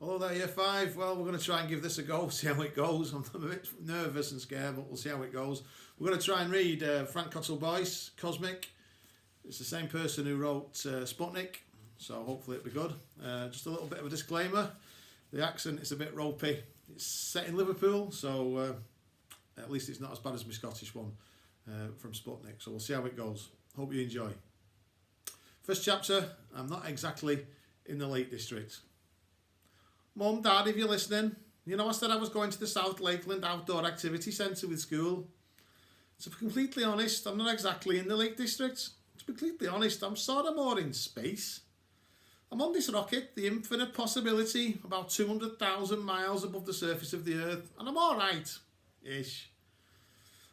Hello there, Year 5. Well, we're going to try and give this a go, see how it goes. I'm a bit nervous and scared, but we'll see how it goes. We're going to try and read Frank Cottle-Boyce, Cosmic. It's the same person who wrote Sputnik, so hopefully it'll be good. Just a little bit of a disclaimer. The accent is a bit ropey. It's set in Liverpool, so at least it's not as bad as my Scottish one from Sputnik. So we'll see how it goes. Hope you enjoy. First chapter, I'm not exactly in the Lake District. Mum, Dad, if you're listening, you know I said I was going to the South Lakeland Outdoor Activity Centre with school. To be completely honest, I'm not exactly in the Lake District. To be completely honest, I'm sort of more in space. I'm on this rocket, the Infinite Possibility, about 200,000 miles above the surface of the Earth, and I'm alright-ish.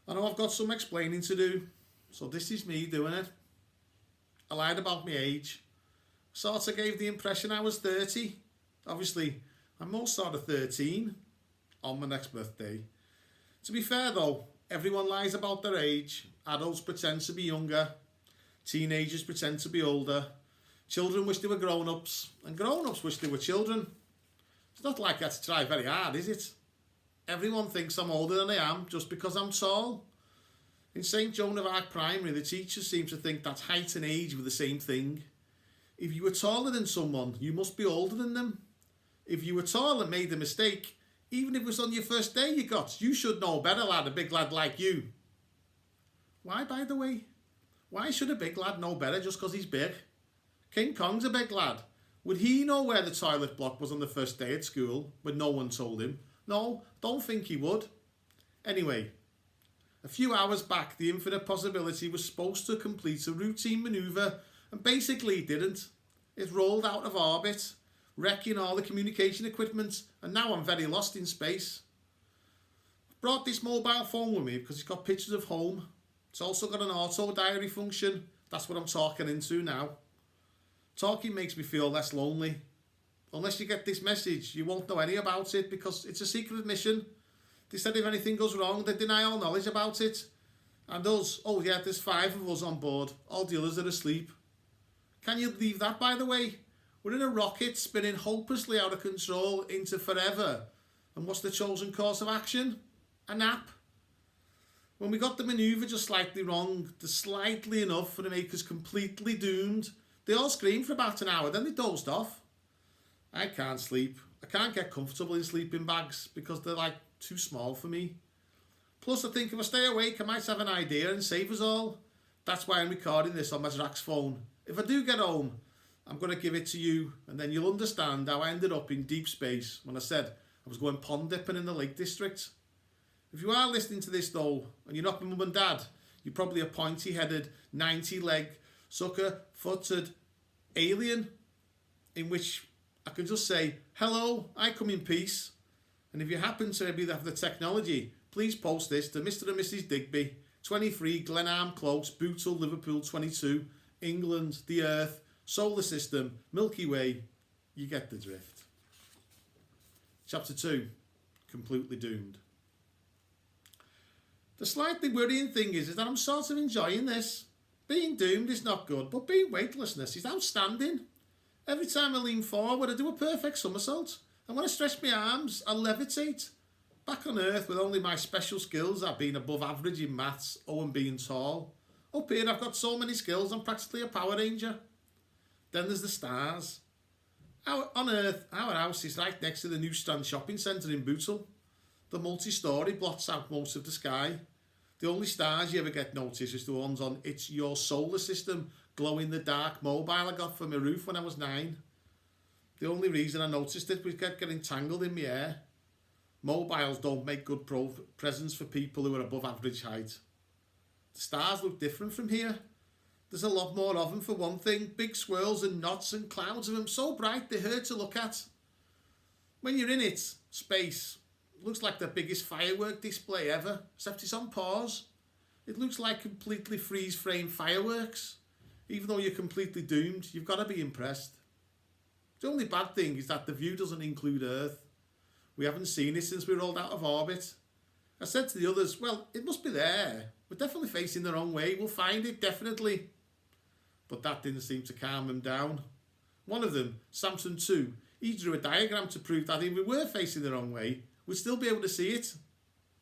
I know I've got some explaining to do, so this is me doing it. I lied about my age. Sort of gave the impression I was 30. Obviously, I'm more sort of 13 on my next birthday. To be fair though, everyone lies about their age. Adults pretend to be younger. Teenagers pretend to be older. Children wish they were grown-ups. And grown-ups wish they were children. It's not like I have to try very hard, is it? Everyone thinks I'm older than I am just because I'm tall. In St Joan of Arc Primary, the teachers seem to think that height and age were the same thing. If you were taller than someone, you must be older than them. If you were tall and made a mistake, even if it was on your first day you should know better, lad, a big lad like you. Why, by the way? Why should a big lad know better just because he's big? King Kong's a big lad. Would he know where the toilet block was on the first day at school when no one told him? No, don't think he would. Anyway, a few hours back, the Infinite Possibility was supposed to complete a routine manoeuvre and basically it didn't. It rolled out of orbit, wrecking all the communication equipment, and now I'm very lost in space. I've brought this mobile phone with me because it's got pictures of home. It's also got an auto diary function. That's what I'm talking into now. Talking makes me feel less lonely. Unless you get this message, you won't know any about it because it's a secret mission. They said if anything goes wrong, they deny all knowledge about it. And us, oh yeah, there's 5 of us on board. All the others are asleep. Can you believe that, by the way? We're in a rocket spinning hopelessly out of control into forever. And what's the chosen course of action? A nap. When we got the manoeuvre just slightly wrong, just slightly enough for to make us completely doomed, they all screamed for about an hour, then they dozed off. I can't sleep. I can't get comfortable in sleeping bags because they're like too small for me. Plus I think if I stay awake I might have an idea and save us all. That's why I'm recording this on my Drax phone. If I do get home, I'm going to give it to you and then you'll understand how I ended up in deep space when I said I was going pond dipping in the Lake District. If you are listening to this though, and you're not my mum and dad, you're probably a pointy-headed, 90-leg, sucker-footed alien in which I can just say, hello, I come in peace. And if you happen to maybe have the technology, please post this to Mr. and Mrs. Digby, 23 Glenarm Close, Bootle, Liverpool 22, England, the Earth, Solar System, Milky Way. You get the drift. Chapter 2, Completely Doomed. The slightly worrying thing is that I'm sort of enjoying this. Being doomed is not good, but being weightlessness is outstanding. Every time I lean forward, I do a perfect somersault. And when I stretch my arms, I levitate. Back on Earth, with only my special skills, I've been above average in maths, and being tall. Up here, I've got so many skills, I'm practically a Power Ranger. Then there's the stars. On Earth, our house is right next to the New Strand Shopping Centre in Bootle. The multi-storey blots out most of the sky. The only stars you ever get noticed is the ones on It's Your Solar System glow-in-the-dark mobile I got for my roof when I was 9. The only reason I noticed it was getting tangled in my hair. Mobiles don't make good presents for people who are above average height. The stars look different from here. There's a lot more of them for one thing. Big swirls and knots and clouds of them, so bright they hurt to look at. When you're in it, space, looks like the biggest firework display ever, except it's on pause. It looks like completely freeze-frame fireworks. Even though you're completely doomed, you've got to be impressed. The only bad thing is that the view doesn't include Earth. We haven't seen it since we rolled out of orbit. I said to the others, well, it must be there. We're definitely facing the wrong way. We'll find it, definitely. But that didn't seem to calm them down. One of them, Samson 2, He drew a diagram to prove that if we were facing the wrong way, we'd still be able to see it.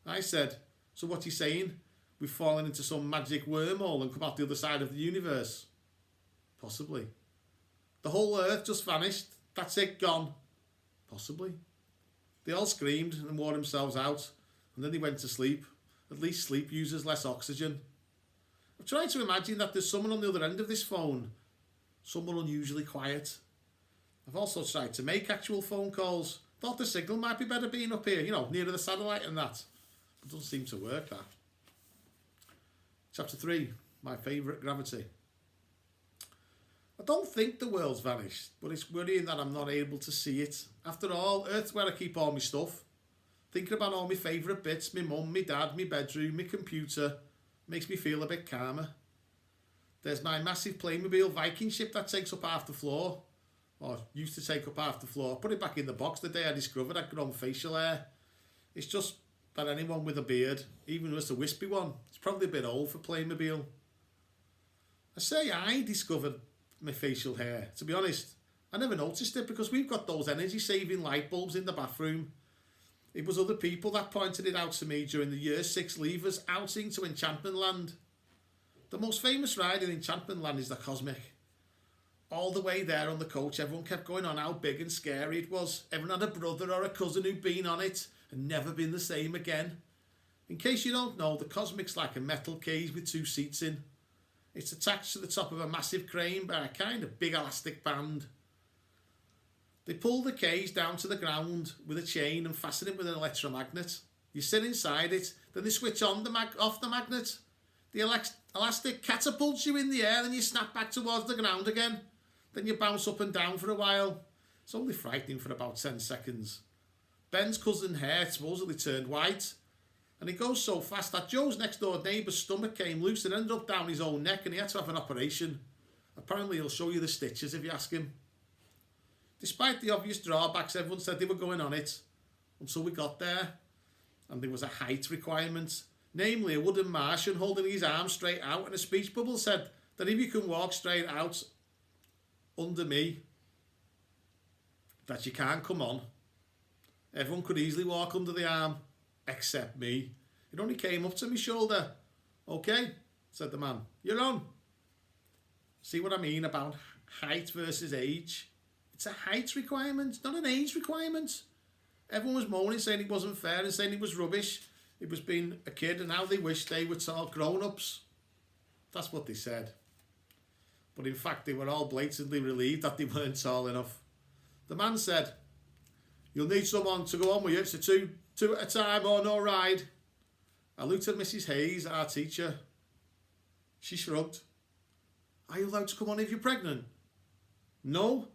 I said, so what's he saying? We've fallen into some magic wormhole and come out the other side of the universe? Possibly. The whole Earth just vanished. That's it, gone. Possibly. They all screamed and wore themselves out, and then they went to sleep. At least sleep uses less oxygen. I've tried to imagine that there's someone on the other end of this phone, someone unusually quiet. I've also tried to make actual phone calls. Thought the signal might be better being up here, nearer the satellite and that. But it doesn't seem to work, that. Chapter 3, my favourite gravity. I don't think the world's vanished, but it's worrying that I'm not able to see it. After all, Earth's where I keep all my stuff. Thinking about all my favourite bits, my mum, my dad, my bedroom, my computer, makes me feel a bit calmer. There's my massive Playmobil Viking ship that takes up half the floor. Or used to take up half the floor. Put it back in the box the day I discovered I'd grown facial hair. It's just that anyone with a beard, even just a wispy one, it's probably a bit old for Playmobil. I say I discovered my facial hair. To be honest, I never noticed it because we've got those energy-saving light bulbs in the bathroom. It was other people that pointed it out to me during the Year 6 Leavers outing to Enchantment Land. The most famous ride in Enchantment Land is the Cosmic. All the way there on the coach, everyone kept going on how big and scary it was. Everyone had a brother or a cousin who'd been on it and never been the same again. In case you don't know, the Cosmic's like a metal cage with 2 seats in. It's attached to the top of a massive crane by a kind of big elastic band. They pull the cage down to the ground with a chain and fasten it with an electromagnet. You sit inside it, then they switch on off the magnet. The elastic catapults you in the air, then you snap back towards the ground again. Then you bounce up and down for a while. It's only frightening for about 10 seconds. Ben's cousin's hair supposedly turned white, and it goes so fast that Joe's next door neighbour's stomach came loose and ended up down his own neck, and he had to have an operation. Apparently he'll show you the stitches if you ask him. Despite the obvious drawbacks, everyone said they were going on it until we got there, and there was a height requirement, namely a wooden Martian holding his arm straight out, and a speech bubble said that if you can walk straight out under me, that you can't come on. Everyone could easily walk under the arm, except me. It only came up to my shoulder. Okay, said the man, you're on. See what I mean about height versus age? It's a height requirement, not an age requirement. Everyone was moaning, saying it wasn't fair and saying it was rubbish. It was being a kid and how they wished they were tall grown-ups. That's what they said. But in fact, they were all blatantly relieved that they weren't tall enough. The man said, you'll need someone to go on with you. It's a two at a time or no ride. I looked at Mrs. Hayes, our teacher. She shrugged. Are you allowed to come on if you're pregnant? No,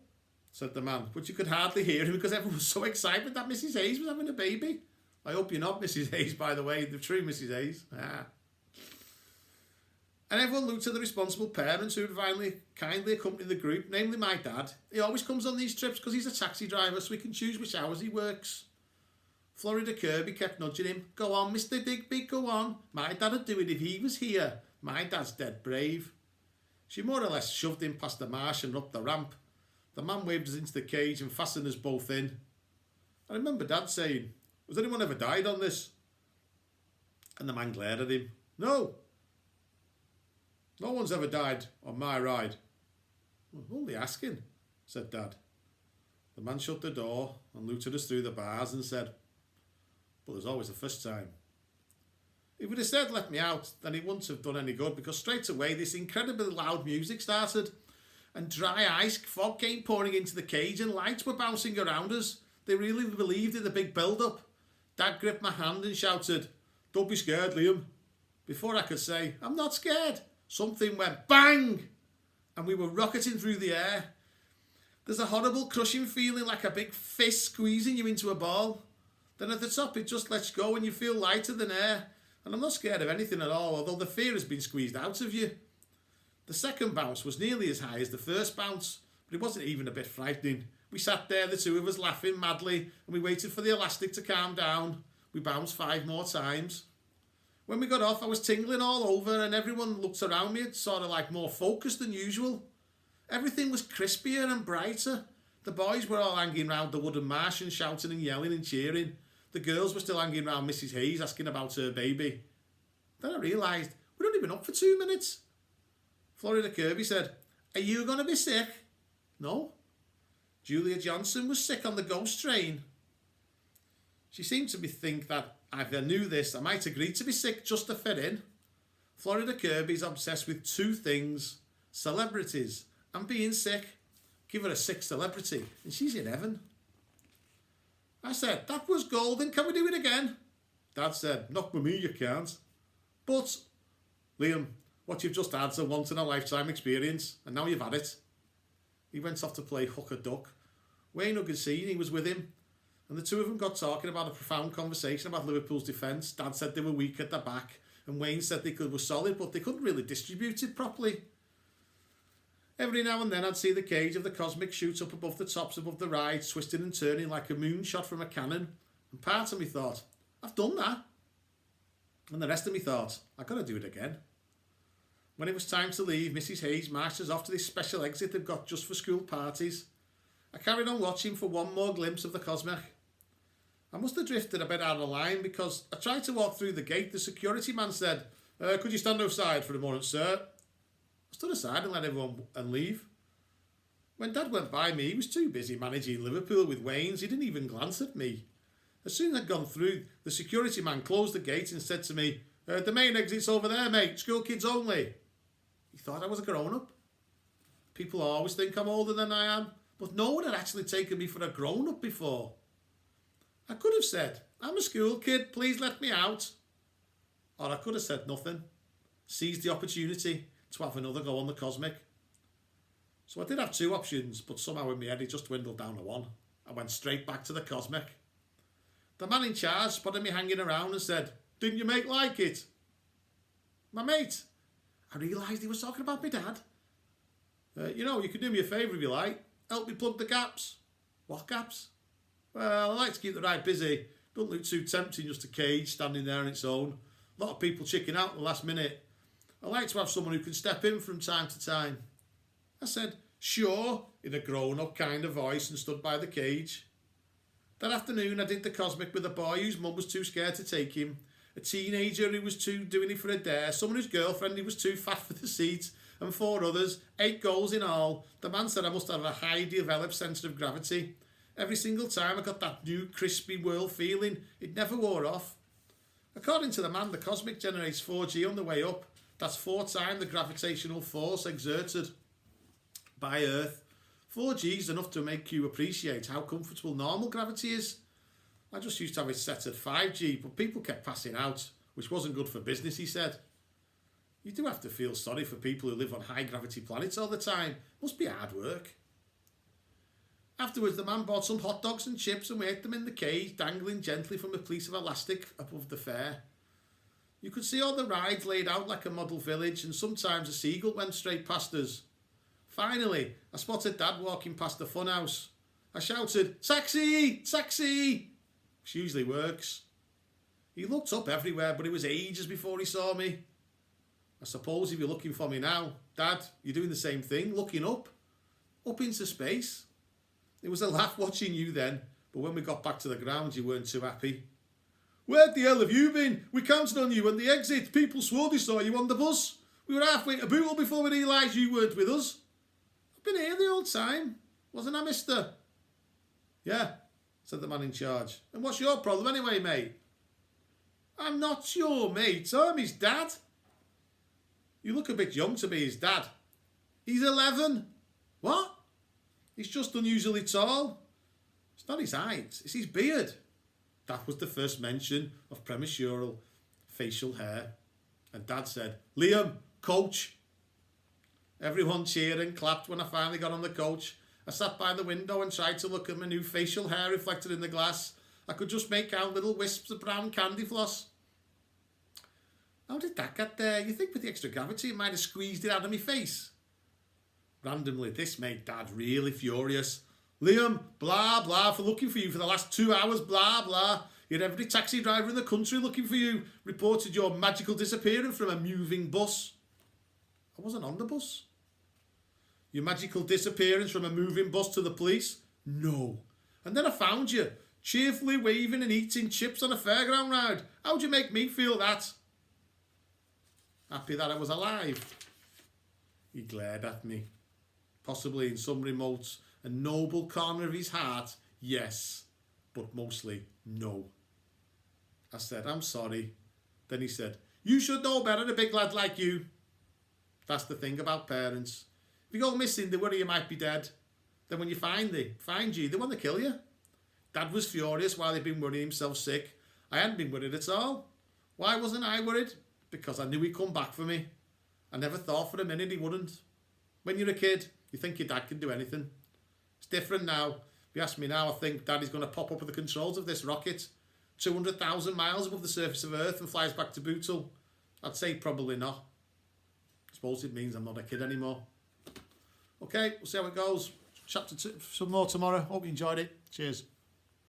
said the man, but you could hardly hear him because everyone was so excited that Mrs. Hayes was having a baby. I hope you're not Mrs. Hayes, by the way, the true Mrs. Hayes. And everyone looked at the responsible parents who had finally kindly accompanied the group, namely my dad. He always comes on these trips because he's a taxi driver, so he can choose which hours he works. Florida Kirby kept nudging him. Go on, Mr. Digby, go on. My dad would do it if he was here. My dad's dead brave. She more or less shoved him past the marsh and up the ramp. The man waved us into the cage and fastened us both in. I remember Dad saying, has anyone ever died on this? And the man glared at him. No. No one's ever died on my ride. Well, only asking, said Dad. The man shut the door and looked at us through the bars and said, but there's always a first time. If we'd have said let me out, then it wouldn't have done any good because straight away this incredibly loud music started and dry ice fog came pouring into the cage and lights were bouncing around us. They really believed in the big build-up. Dad gripped my hand and shouted, don't be scared, Liam. Before I could say, I'm not scared, something went bang and we were rocketing through the air. There's a horrible crushing feeling like a big fist squeezing you into a ball. Then at the top it just lets go and you feel lighter than air. And I'm not scared of anything at all, although the fear has been squeezed out of you. The second bounce was nearly as high as the first bounce, but it wasn't even a bit frightening. We sat there, the two of us, laughing madly, and we waited for the elastic to calm down. We bounced 5 more times. When we got off, I was tingling all over, and everyone looked around me, sort of like more focused than usual. Everything was crispier and brighter. The boys were all hanging round the wooden marsh and shouting and yelling and cheering. The girls were still hanging round Mrs. Hayes asking about her baby. Then I realised we'd only been up for 2 minutes. Florida Kirby said, "Are you going to be sick?" No. Julia Johnson was sick on the ghost train. She seemed to think that if I knew this, I might agree to be sick just to fit in. Florida Kirby's obsessed with 2 things: celebrities and being sick. Give her a sick celebrity and she's in heaven. I said, "That was golden, can we do it again?" Dad said, "Not with me, you can't." But, Liam, what you've just had's a once-in-a-lifetime experience, and now you've had it. He went off to play hook-a-duck. Wayne Huggensini was with him, and the 2 of them got talking about a profound conversation about Liverpool's defence. Dad said they were weak at the back, and Wayne said they were solid, but they couldn't really distribute it properly. Every now and then I'd see the cage of the Cosmic shoot up above the tops above the ride, twisting and turning like a moonshot from a cannon, and part of me thought, I've done that. And the rest of me thought, I've got to do it again. When it was time to leave, Mrs. Hayes marched us off to this special exit they've got just for school parties. I carried on watching for one more glimpse of the Cosmic. I must have drifted a bit out of line because I tried to walk through the gate. The security man said, "Could you stand outside for a moment, sir?" I stood aside and let everyone leave. When Dad went by me, he was too busy managing Liverpool with Wayne's. He didn't even glance at me. As soon as I'd gone through, the security man closed the gate and said to me, "The main exit's over there, mate. School kids only." He thought I was a grown-up. People always think I'm older than I am, but no one had actually taken me for a grown-up before. I could have said, "I'm a school kid, please let me out." Or I could have said nothing, seized the opportunity to have another go on the Cosmic. So I did have 2 options, but somehow in my head it just dwindled down to 1. I went straight back to the Cosmic. The man in charge spotted me hanging around and said, "Didn't your mate like it?" My mate? I realised he was talking about my dad. You can do me a favour if you like. Help me plug the gaps." "What gaps?" "Well, I like to keep the ride busy. Don't look too tempting just a cage standing there on its own. A lot of people chicken out at the last minute. I like to have someone who can step in from time to time." I said, "Sure," in a grown-up kind of voice and stood by the cage. That afternoon I did the Cosmic with a boy whose mum was too scared to take him, a teenager who was too doing it for a dare, someone whose girlfriend who was too fat for the seat, and 4 others, 8 goals in all. The man said I must have a highly developed centre of gravity. Every single time I got that new crispy whirl feeling, it never wore off. According to the man, the Cosmic generates 4G on the way up. That's 4 times the gravitational force exerted by Earth. 4G is enough to make you appreciate how comfortable normal gravity is. I just used to have it set at 5G, but people kept passing out, which wasn't good for business, he said. You do have to feel sorry for people who live on high gravity planets all the time. Must be hard work. Afterwards, the man bought some hot dogs and chips and we ate them in the cage, dangling gently from a piece of elastic above the fair. You could see all the rides laid out like a model village, and sometimes a seagull went straight past us. Finally, I spotted Dad walking past the funhouse. I shouted, "Taxi! Taxi!" Which usually works. He looked up everywhere, but it was ages before he saw me. I suppose if you're looking for me now, Dad, you're doing the same thing, looking up into space. It was a laugh watching you then, but when we got back to the ground, you weren't too happy. "Where the hell have you been? We counted on you on the exit. People swore they saw you on the bus. We were halfway to Bootle before we realised you weren't with us." "I've been here the whole time. Wasn't I, mister?" "Yeah," said the man in charge. "And what's your problem anyway, mate?" "I'm not your mate. I'm his dad." "You look a bit young to be his dad." "He's 11. "What?" "He's just unusually tall." "It's not his height, it's his beard." That was the first mention of premature facial hair. And Dad said, "Liam, coach." Everyone cheered and clapped when I finally got on the coach. I sat by the window and tried to look at my new facial hair reflected in the glass. I could just make out little wisps of brown candy floss. How did that get there? You think with the extra gravity it might have squeezed it out of my face? Randomly, this made Dad really furious. "Liam, blah, blah, for looking for you for the last 2 hours, blah, blah. Yet every taxi driver in the country looking for you reported your magical disappearance from a moving bus." I wasn't on the bus. "Your magical disappearance from a moving bus to the police? No. And then I found you, cheerfully waving and eating chips on a fairground ride. How'd you make me feel that? Happy that I was alive. He glared at me. Possibly in some remote and noble corner of his heart, yes, but mostly no. I said, I'm sorry. Then he said, you should know better, a big lad like you. That's the thing about parents. If you go missing, they worry you might be dead. Then when you find you, they want to kill you. Dad was furious while he'd been worrying himself sick. I hadn't been worried at all. Why wasn't I worried? Because I knew he'd come back for me. I never thought for a minute he wouldn't. When you're a kid, you think your dad can do anything. It's different now. If you ask me now, I think Daddy's going to pop up with the controls of this rocket 200,000 miles above the surface of Earth and flies back to Bootle. I'd say probably not. I suppose it means I'm not a kid anymore. Okay, we'll see how it goes. Chapter 2, some more tomorrow. Hope you enjoyed it. Cheers.